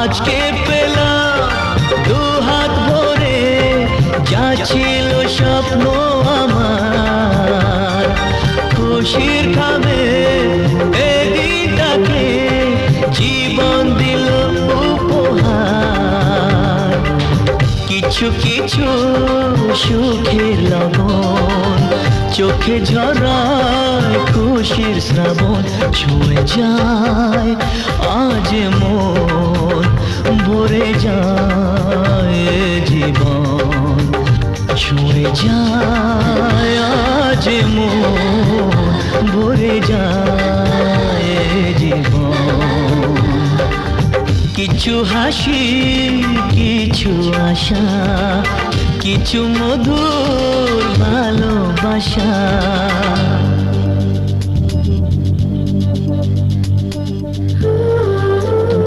আজকে পেলাম দু হাত ভরে যা ছিল স্বপ্ন আমার, খুশির খাবে এদিনটাকে জীবন দিল উপহার। কিছু কিছু সুখের লবণ চোখে ঝরায় খুশির শ্রাবণ, ছুঁয়ে যায় আজ মন, ভরে যায় জীবন, ছুঁয়ে যায় আজ মন, ভরে যায় জীবন। কিছু হাসি কিছু আশা, কিছু মধুর ভালোবাসা।